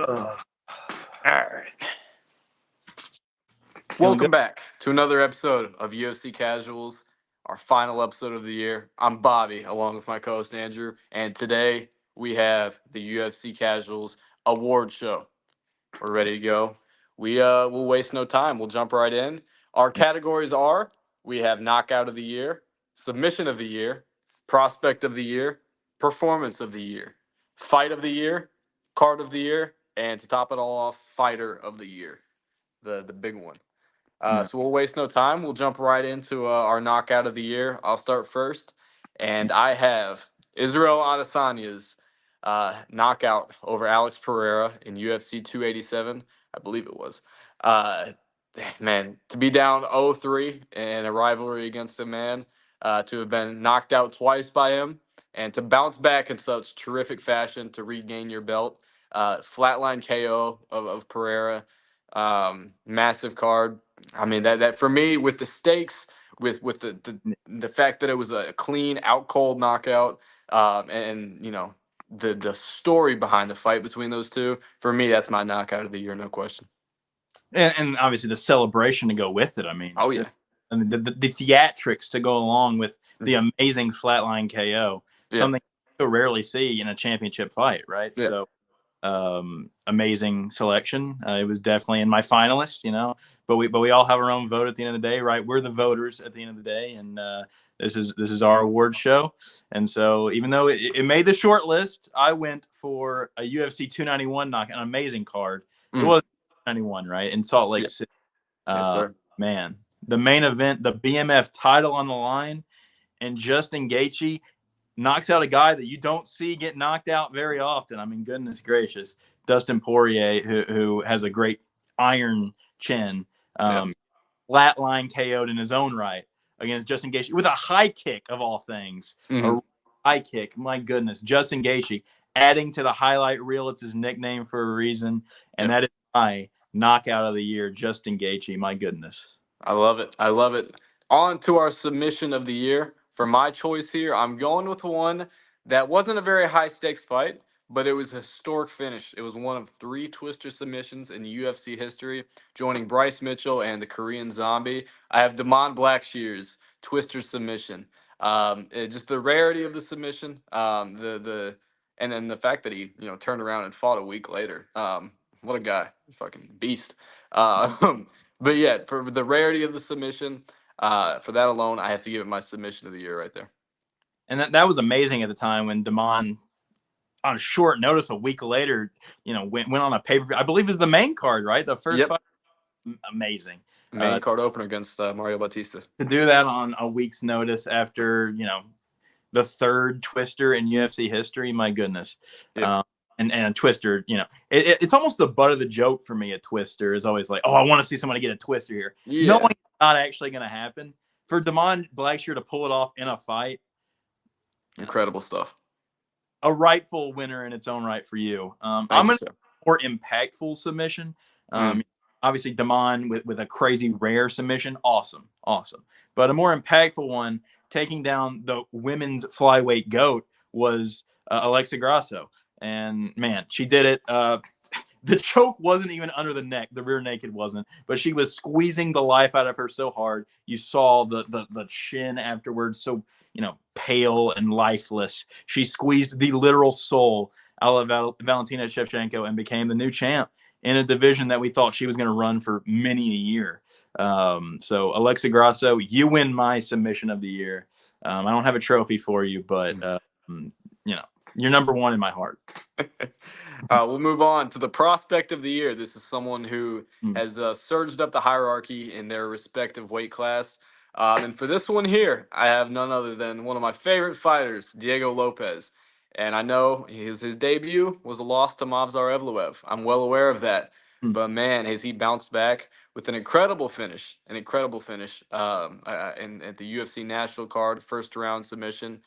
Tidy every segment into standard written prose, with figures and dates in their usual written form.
All right. Feeling Welcome good? back to another episode of UFC Casuals, our final episode of the year. I'm Bobby, along with my co-host Andrew, and today we have the UFC Casuals award show. We're ready to go. We'll waste no time. We'll jump right in. Our categories are: we have knockout of the year, submission of the year, prospect of the year, performance of the year, fight of the year, card of the year, and to top it all off, fighter of the year, the big one. Yeah. So we'll waste no time. We'll jump right into our knockout of the year. I'll start first, and I have Israel Adesanya's knockout over Alex Pereira in UFC 287, I believe it was. Uh, Man, to be down 0-3 in a rivalry against a man, to have been knocked out twice by him, and to bounce back in such terrific fashion to regain your belt. Flatline KO of Pereira, massive card. I mean that for me, with the stakes, with the fact that it was a clean out cold knockout, and the story behind the fight between those two, for me, that's my knockout of the year, no question. And obviously the celebration to go with it. I mean, Oh yeah, the theatrics to go along with the amazing flatline KO, yeah, something you so rarely see in a championship fight, right? yeah. So, amazing selection. It was definitely in my finalist, but we all have our own vote at the end of the day, right? We're the voters at the end of the day, and this is our award show. And so, even though it made the short list, I went for a UFC 291 knock, an amazing card. It was 91, right, in Salt Lake Yeah. City. Yes, sir. Man, the main event, the BMF title on the line, and Justin Gaethje knocks out a guy that you don't see get knocked out very often. I mean, goodness gracious, Dustin Poirier, who has a great iron chin, flatline KO'd in his own right against Justin Gaethje with a high kick of all things. Mm-hmm. A high kick, my goodness, Justin Gaethje adding to the highlight reel. It's his nickname for a reason, and that is my knockout of the year, Justin Gaethje. My goodness. I love it. I love it. On to our submission of the year. For my choice here, I'm going with one that wasn't a very high stakes fight, but it was a historic finish. It was one of 3 Twister submissions in UFC history, joining Bryce Mitchell and the Korean Zombie. I have Damon Blackshear's Twister submission. Just the rarity of the submission, and then the fact that he turned around and fought a week later. What a guy, fucking beast. But yeah, for the rarity of the submission, for that alone, I have to give it my submission of the year right there. And that was amazing at the time when Damon, on short notice, a week later, went on a pay-per-view. I believe is the main card, right? The first fight. Amazing. Main card opener against Mario Bautista. To do that on a week's notice after, the 3rd Twister in UFC history, my goodness. Yep. And a Twister, it's almost the butt of the joke for me. A Twister is always like, oh, I want to see somebody get a Twister here. Yeah. Knowing it's not actually going to happen. For Damon Blackshear to pull it off in a fight. Incredible stuff. A rightful winner in its own right for you. I'm going to more impactful submission. Obviously, Damon with a crazy rare submission. Awesome. But a more impactful one, taking down the women's flyweight GOAT, was Alexa Grasso. And, man, she did it. The choke wasn't even under the neck. The rear naked wasn't. But she was squeezing the life out of her so hard. You saw the chin afterwards, so, pale and lifeless. She squeezed the literal soul out of Valentina Shevchenko and became the new champ in a division that we thought she was going to run for many a year. So, Alexa Grasso, you win my submission of the year. I don't have a trophy for you, but, you're number one in my heart. We'll move on to the prospect of the year. This is someone who has surged up the hierarchy in their respective weight class. And for this one here, I have none other than one of my favorite fighters, Diego Lopez. And I know his debut was a loss to Movsar Evloev. I'm well aware of that. But man, has he bounced back with an incredible finish at the UFC Nashville card, first round submission.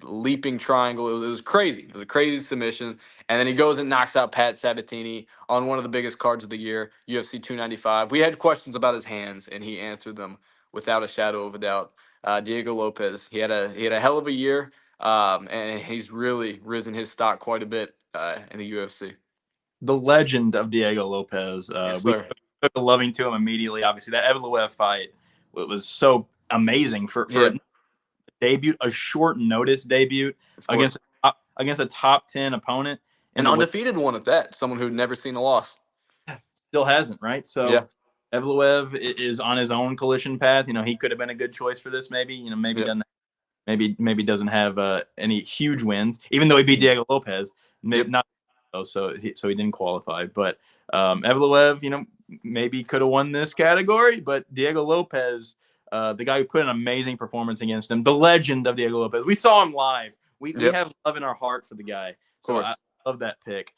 Leaping triangle. It was crazy. It was a crazy submission. And then he goes and knocks out Pat Sabatini on one of the biggest cards of the year, UFC 295. We had questions about his hands, and he answered them without a shadow of a doubt. Diego Lopez, he had a hell of a year, and he's really risen his stock quite a bit in the UFC. the legend of Diego Lopez. Yes, We sir. took a loving to him immediately. Obviously, that Evloev fight was so amazing for a Yep, debut, a short notice debut of course. against a top 10 opponent in An the weight. undefeated one at that. Someone who'd never seen a loss. Still hasn't, right? Yeah. So Evloev is on his own collision path. He could have been a good choice for this. Maybe maybe Yep. doesn't maybe doesn't have any huge wins, even though he beat Diego Lopez. Yep. Not so he didn't qualify. But Evloev, maybe could have won this category, but Diego Lopez, the guy who put an amazing performance against him, the legend of Diego Lopez. We saw him live. We Yep. have love in our heart for the guy. Of So I course. love that pick.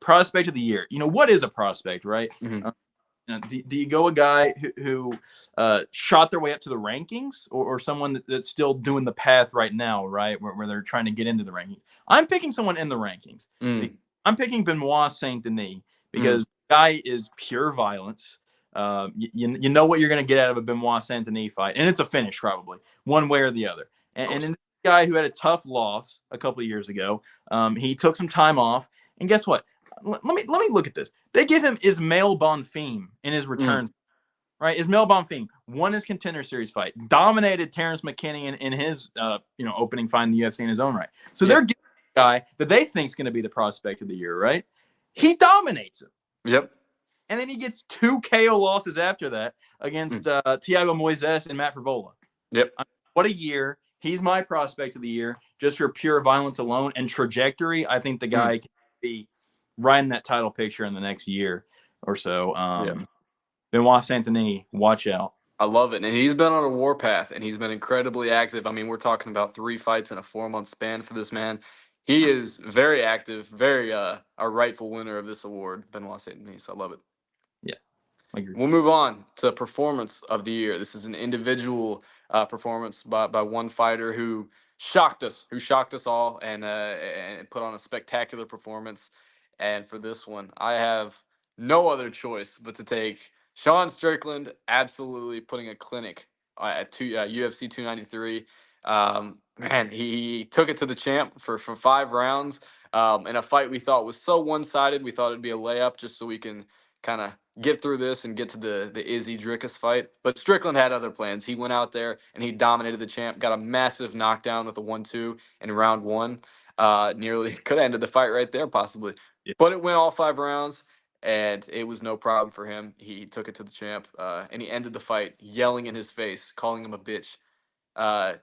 Prospect of the year. What is a prospect, right? Hmm. Do you go a guy who shot their way up to the rankings, or someone that's still doing the path right now, right, where they're trying to get into the rankings? I'm picking someone in the rankings. Mm. I'm picking Benoit Saint Denis Mm. because the guy is pure violence. You know what you're going to get out of a Benoit Saint Denis fight, and it's a finish probably one way or the other. Of And course. in this guy who had a tough loss a couple of years ago, he took some time off, and guess what? Let me look at this. They give him Ismail Bonfim in his Mm. return. Right, Ismail Bonfim won his Contender Series fight, dominated Terrence McKinney in his opening fight in the UFC in his own right. So Yeah. they're giving a guy that they think is going to be the prospect of the year, right? He dominates him, Yep. and then he gets 2 KO losses after that Mm. against Thiago Moises and Matt Frivola. Yep. What a year! He's my prospect of the year just for pure violence alone and trajectory. I think the Mm. guy can be right in that title picture in the next year or so. Yeah. Benoit Saint Denis, watch out. I love it. And he's been on a warpath and he's been incredibly active. I mean, we're talking about 3 fights in a 4 month span for this man. He is very active, very a rightful winner of this award, Benoit Saint Denis. I love it. Yeah, I agree. We'll move on to performance of the year. This is an individual performance by one fighter who shocked us all, and put on a spectacular performance. And for this one, I have no other choice but to take Sean Strickland, absolutely putting a clinic at UFC 293. Man, he took it to the champ for 5 rounds in a fight we thought was so one sided. We thought it'd be a layup just so we can kind of get through this and get to the Izzy Drickus fight. But Strickland had other plans. He went out there and he dominated the champ, got a massive knockdown with a 1-2 in round one. Nearly could have ended the fight right there, possibly. Yeah. But it went all 5 rounds, and it was no problem for him. He took it to the champ, and he ended the fight yelling in his face, calling him a bitch.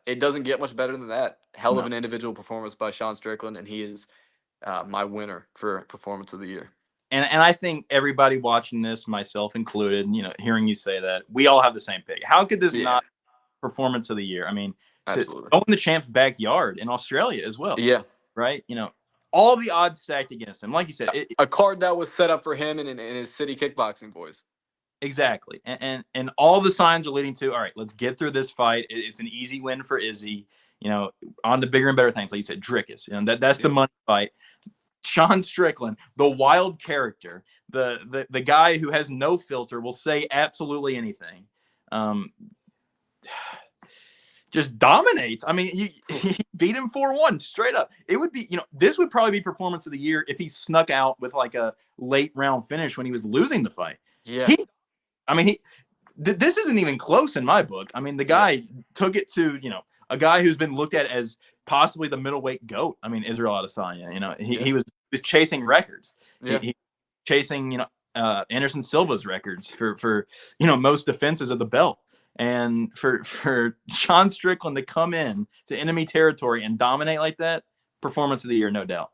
It doesn't get much better than that. Hell of No. an individual performance by Sean Strickland, and he is my winner for performance of the year. And I think everybody watching this, myself included, hearing you say that, we all have the same pick. How could this Yeah, not performance of the year? I mean, to absolutely. go in the champ's backyard in Australia as well, Yeah, right? All the odds stacked against him. Like you said, a card that was set up for him and his city kickboxing boys. exactly. And all the signs are leading to, all right, let's get through this fight. It's an easy win for Izzy. On to bigger and better things. Like you said, Drickus. That's the Yep. money fight. Sean Strickland, the wild character, the guy who has no filter, will say absolutely anything. Just dominates. I mean, he beat him 4-1 straight up. It would be, this would probably be performance of the year if he snuck out with like a late round finish when he was losing the fight. Yeah. I mean, this isn't even close in my book. I mean, the Yeah. guy took it to, a guy who's been looked at as possibly the middleweight GOAT. I mean, Israel Adesanya, he was chasing records. Yeah. He chasing, Anderson Silva's records for most defenses of the belt. And for Sean Strickland to come in to enemy territory and dominate like that, performance of the year, no doubt.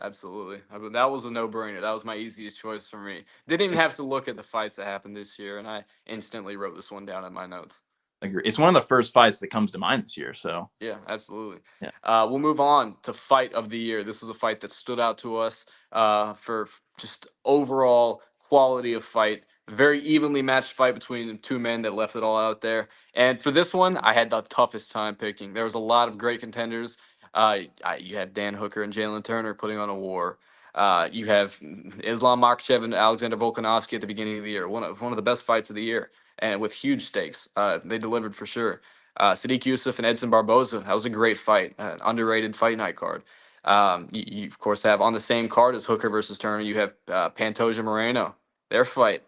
Absolutely. I mean, that was a no-brainer. That was my easiest choice for me. Didn't even have to look at the fights that happened this year, and I instantly wrote this one down in my notes. I agree. It's one of the first fights that comes to mind this year. So Yeah, absolutely. yeah, We'll move on to fight of the year. This was a fight that stood out to us for just overall quality of fight. A very evenly matched fight between two men that left it all out there. And for this one, I had the toughest time picking. There was a lot of great contenders. You had Dan Hooker and Jalen Turner putting on a war. You have Islam Makhachev and Alexander Volkanovski at the beginning of the year. One of the best fights of the year, and with huge stakes. They delivered for sure. Sadiq Yusuf and Edson Barboza. That was a great fight, an underrated fight night card. You of course have on the same card as Hooker versus Turner. You have Pantoja Moreno, their fight.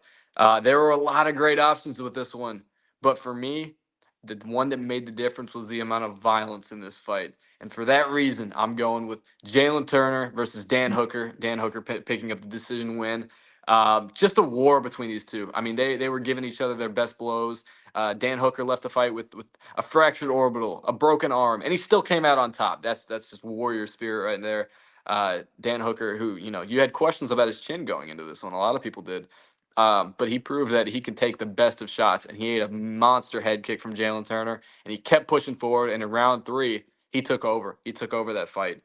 There were a lot of great options with this one, but for me, the one that made the difference was the amount of violence in this fight. And for that reason, I'm going with Jalen Turner versus Dan Hooker. Dan Hooker picking up the decision win. Just a war between these two. I mean, they were giving each other their best blows. Dan Hooker left the fight with a fractured orbital, a broken arm, and he still came out on top. That's just warrior spirit right there. Dan Hooker, who you had questions about his chin going into this one, a lot of people did, but he proved that he could take the best of shots, and he ate a monster head kick from Jalen Turner, and he kept pushing forward. And in round three, he took over. He took over that fight.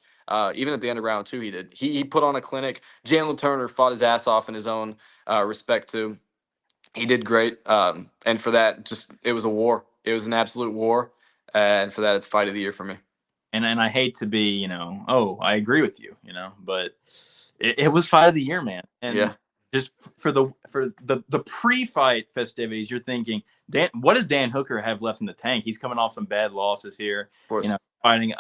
Even at the end of round two, he did. He put on a clinic. Jalen Turner fought his ass off in his own respect too. He did great. And for that, just it was a war. It was an absolute war. And for that, it's fight of the year for me. And I hate to be, oh, I agree with you, but it was fight of the year, man. Yeah. And just for the pre-fight festivities, you're thinking, what does Dan Hooker have left in the tank? He's coming off some bad losses here, Of course. fighting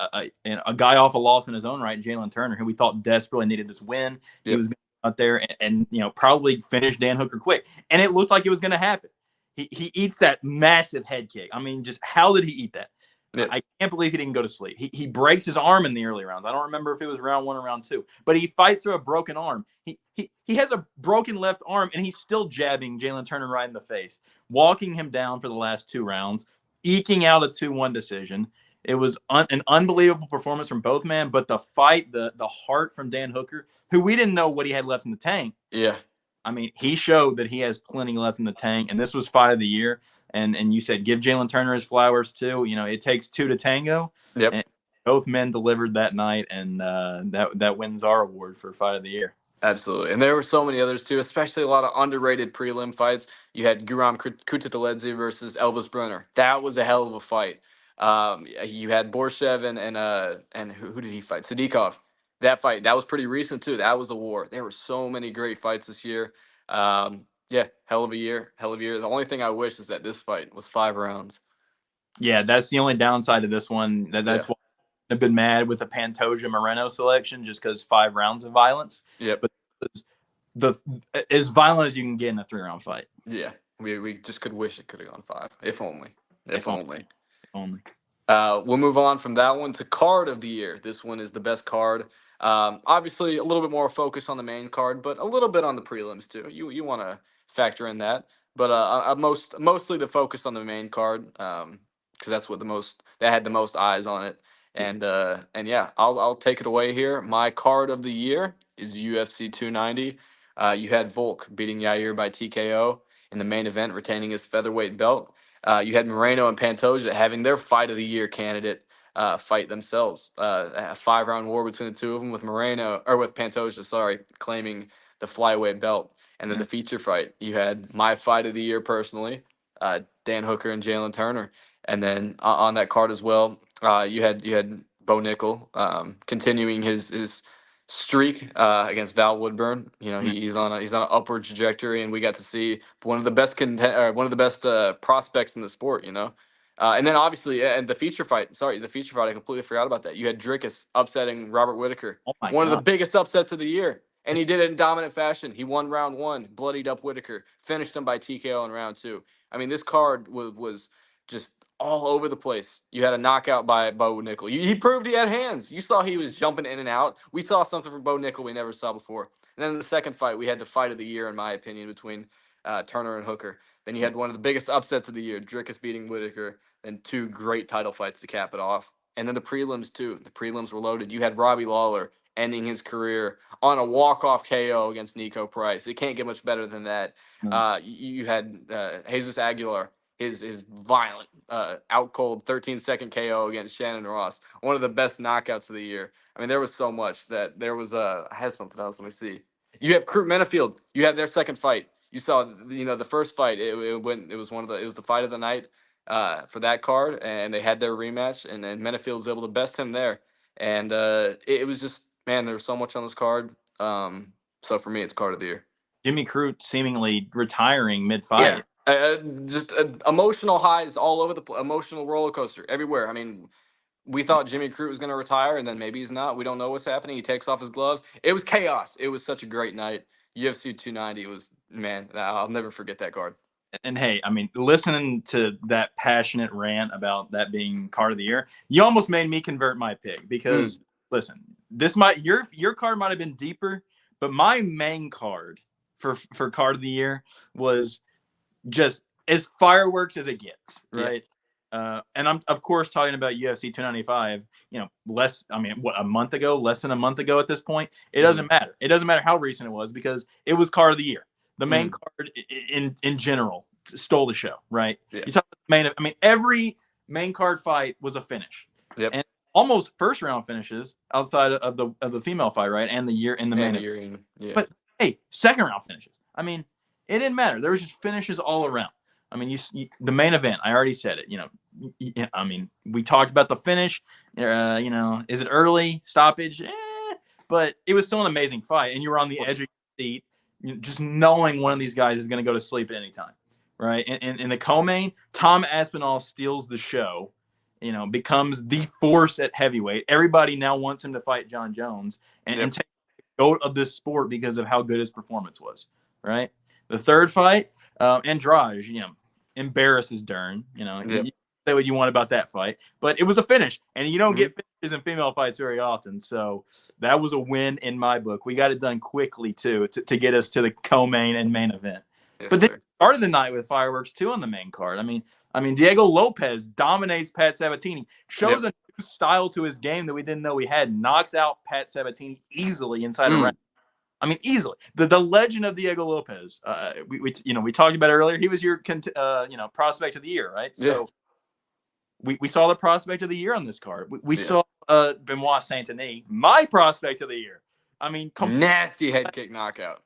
a guy off a loss in his own right, Jalen Turner, who we thought desperately needed this win. Yep. He was going to out there and probably finish Dan Hooker quick, and it looked like it was going to happen. He eats that massive head kick. I mean, just how did he eat that? Yeah. I can't believe he didn't go to sleep. He breaks his arm in the early rounds. I don't remember if it was round one or round two, but he fights through a broken arm. He has a broken left arm, and he's still jabbing Jalen Turner right in the face, walking him down for the last two rounds, eking out a 2-1 decision. It was an unbelievable performance from both men, but the fight, the heart from Dan Hooker, who we didn't know what he had left in the tank. Yeah. I mean, he showed that he has plenty left in the tank, and this was fight of the year. And you said give Jalen Turner his flowers too. It takes two to tango. Yep. And both men delivered that night, and that wins our award for fight of the year. Absolutely. And there were so many others too, especially a lot of underrated prelim fights. You had Guram Kutateledze versus Elvis Brunner. That was a hell of a fight. You had Borshev and who did he fight? Sadikov. That fight, that was pretty recent too. That was a war. There were so many great fights this year. Yeah, hell of a year. The only thing I wish is that this fight was 5 rounds. Yeah, that's the only downside of this one. That's why I've been mad with the Pantoja Moreno selection, just because 5 rounds of violence. Yeah, but as violent as you can get in a 3-round fight. Yeah, we just could wish it could have gone 5, if only. If only. We'll move on from that one to card of the year. This one is the best card. Obviously, a little bit more focus on the main card, but a little bit on the prelims too. You want to factor in that, but mostly the focus on the main card because that's what that had the most eyes on it. And yeah, I'll take it away here. My card of the year is UFC 290. You had Volk beating Yair by TKO in the main event, retaining his featherweight belt. You had Moreno and Pantoja having their fight of the year candidate fight themselves. A 5-round war between the two of them, with Pantoja, claiming the flyweight belt. And then the feature fight, you had my fight of the year personally, Dan Hooker and Jalen Turner. And then on that card as well, you had Bo Nickel continuing his streak against Val Woodburn. He's on an upward trajectory, and we got to see one of the best prospects in the sport. And then obviously, and the feature fight. I completely forgot about that. You had Dricus upsetting Robert Whittaker, one of the biggest upsets of the year, and he did it in dominant fashion. He won round 1, bloodied up Whittaker, finished him by TKO in round 2. I mean, this card was just all over the place. You had a knockout by Bo Nickel. He proved he had hands. You saw he was jumping in and out. We saw something from Bo Nickel we never saw before. And then in the second fight, we had the fight of the year, in my opinion, between Turner and Hooker. Then you had one of the biggest upsets of the year, Dricus beating Whittaker, and 2 great title fights to cap it off. And then the prelims, too. The prelims were loaded. You had Robbie Lawler ending his career on a walk-off KO against Nico Price. It can't get much better than that. You had Jesus Aguilar, his violent, out-cold 13-second KO against Shannon Ross. One of the best knockouts of the year. I mean, there was so much that there was I had something else. Let me see. You have Kurt Menefield. You have their second fight. You saw, the first fight. It was the fight of the night for that card, and they had their rematch, and then Menefield was able to best him there. And it was just, man, there was so much on this card. So for me, it's card of the year. Jimmy Crute seemingly retiring mid-fight. Yeah. Just emotional highs all over emotional roller coaster everywhere. I mean, We thought Jimmy Crute was going to retire, and then maybe he's not. We don't know what's happening. He takes off his gloves. It was chaos. It was such a great night. UFC 290 was, man, I'll never forget that card. And hey, I mean, listening to that passionate rant about that being card of the year, you almost made me convert my pick because listen, this might your card might have been deeper, but my main card for card of the year was just as fireworks as it gets, Yeah. right? And I'm of course talking about UFC 295. You know, less. I mean, what, a month ago, less than a month ago at this point. It doesn't matter. It doesn't matter how recent it was because it was card of the year. The main card in general stole the show, right? Yeah. You talk about the main. I mean, every main card fight was a finish, Yep. and almost first round finishes outside of the female fight, right? And the year in the main event. Yeah. But hey, second round finishes. I mean, it didn't matter. There was just finishes all around. I mean, the main event. I already said it. You know, I mean, we talked about the finish. You know, is it early stoppage? But it was still an amazing fight, and you were on the edge of your seat, just knowing one of these guys is going to go to sleep at any time, right? And in the co-main, Tom Aspinall steals the show. You know, becomes the force at heavyweight. Everybody now wants him to fight John Jones and take the goat of this sport because of how good his performance was, right? The third fight, Andrade, you know, embarrasses Dern. You know, you say what you want about that fight, but it was a finish, and you don't get finishes in female fights very often. So that was a win in my book. We got it done quickly too to get us to the co-main and main event. Yes, but then started the night with fireworks too on the main card. I mean, Diego Lopez dominates Pat Sabatini, shows a new style to his game that we didn't know he had, knocks out Pat Sabatini easily inside a round. I mean, easily. The legend of Diego Lopez. We talked about it earlier. He was your prospect of the year, right? So we saw the prospect of the year on this card. We saw Benoit Saint-Denis, my prospect of the year. I mean, nasty head kick knockout.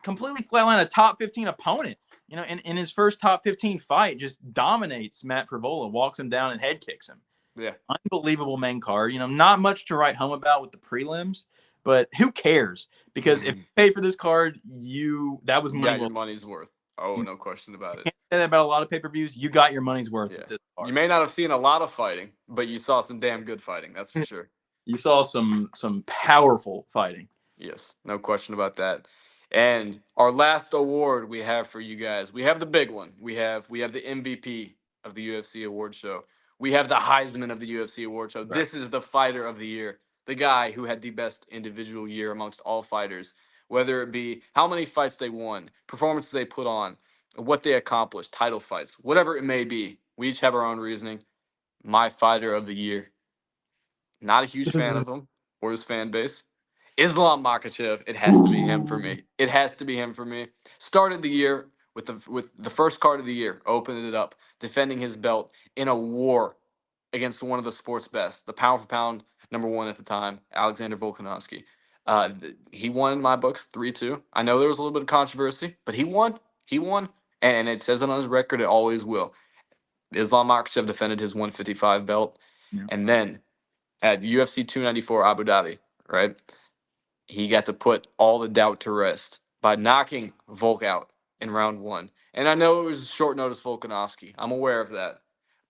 Completely flatline a top 15 opponent. You know, in his first top 15 fight, just dominates Matt Frivola, walks him down and head kicks him. Yeah. Unbelievable main card. You know, not much to write home about with the prelims, but who cares? Because if you paid for this card, that was money. You got your money's worth. Oh, no question about it. Can't say that about a lot of pay-per-views. You got your money's worth with this card. You may not have seen a lot of fighting, but you saw some damn good fighting. That's for sure. You saw some powerful fighting. Yes, no question about that. And our last award we have for you guys, we have the big one. We have the MVP of the UFC award show. We have the Heisman of the UFC award show. Right. This is the fighter of the year, the guy who had the best individual year amongst all fighters, whether it be how many fights they won, performances they put on, what they accomplished, title fights, whatever it may be. We each have our own reasoning. My fighter of the year, not a huge fan of him or his fan base. Islam Makhachev, it has to be him for me. It has to be him for me. Started the year with the first card of the year, opened it up, defending his belt in a war against one of the sport's best, the pound for pound number one at the time, Alexander Volkanovski. He won in my books 3-2. I know there was a little bit of controversy, but he won. He won, and it says it on his record. It always will. Islam Makhachev defended his 155 belt, and then at UFC 294 Abu Dhabi, right? He got to put all the doubt to rest by knocking Volk out in round one. And I know it was short notice Volkanovski. I'm aware of that.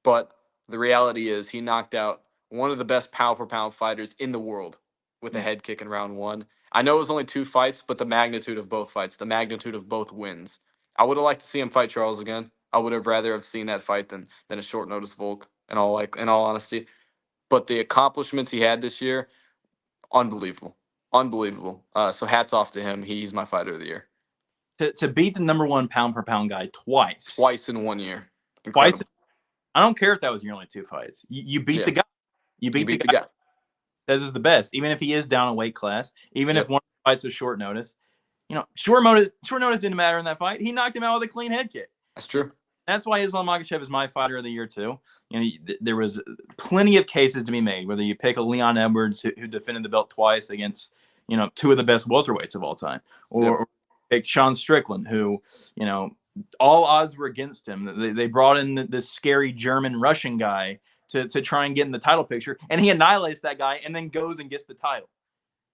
But the reality is he knocked out one of the best pound-for-pound fighters in the world with a head kick in round one. I know it was only 2 fights, but the magnitude of both fights, the magnitude of both wins. I would have liked to see him fight Charles again. I would have rather have seen that fight than a short notice Volk, in all honesty. But the accomplishments he had this year, unbelievable. Unbelievable. So hats off to him. He's my fighter of the year. To beat the number one pound per pound guy twice in 1 year. Incredible. Twice. I don't care if that was your only 2 fights. You beat the guy. You beat the guy. Says is the best, even if he is down a weight class. Even if one of the fights was short notice. You know, short notice didn't matter in that fight. He knocked him out with a clean head kick. That's true. That's why Islam Makhachev is my fighter of the year too. You know, there was plenty of cases to be made. Whether you pick a Leon Edwards who defended the belt twice against 2 of the best welterweights of all time, or pick Sean Strickland, who all odds were against him. They brought in this scary German Russian guy to try and get in the title picture, and he annihilates that guy and then goes and gets the title.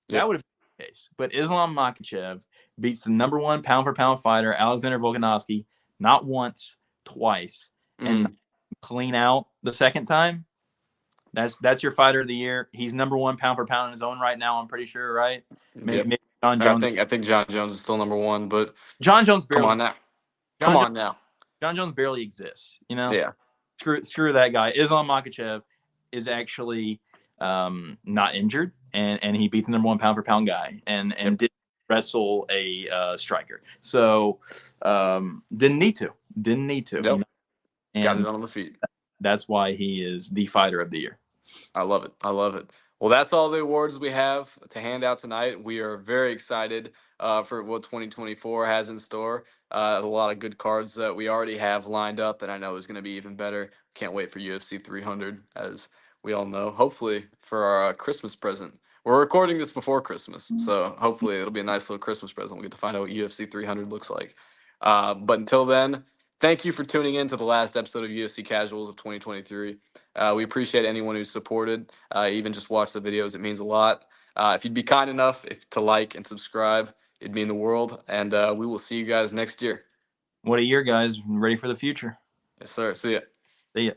That would have been the case. But Islam Makhachev beats the number one pound for pound fighter, Alexander Volkanovski, not once, twice, and clean out the second time. That's your fighter of the year. He's number one pound for pound in his own right now. I'm pretty sure, right? Maybe, Yep. maybe John I Jones. think I think John Jones is still number one, but John Jones come barely. on now. Come John Jones, on now. John Jones barely exists. You know, Yeah. screw that guy. Islam Makhachev is actually not injured, and he beat the number one pound for pound guy, and Yep. did wrestle a striker. So didn't need to. Didn't need to. You Yep. know, Got and it on the feet. that's why he is the fighter of the year. I love it. I love it. Well, that's all the awards we have to hand out tonight. We are very excited for what 2024 has in store. A lot of good cards that we already have lined up, and I know is going to be even better. Can't wait for UFC 300, as we all know. Hopefully, for our Christmas present. We're recording this before Christmas, so hopefully it'll be a nice little Christmas present. We'll get to find out what UFC 300 looks like. But until then, thank you for tuning in to the last episode of UFC Casuals of 2023. We appreciate anyone who's supported, even just watch the videos. It means a lot. If you'd be kind enough to like and subscribe, it'd mean the world. And we will see you guys next year. What a year, guys! Ready for the future. Yes, sir. See ya. See ya.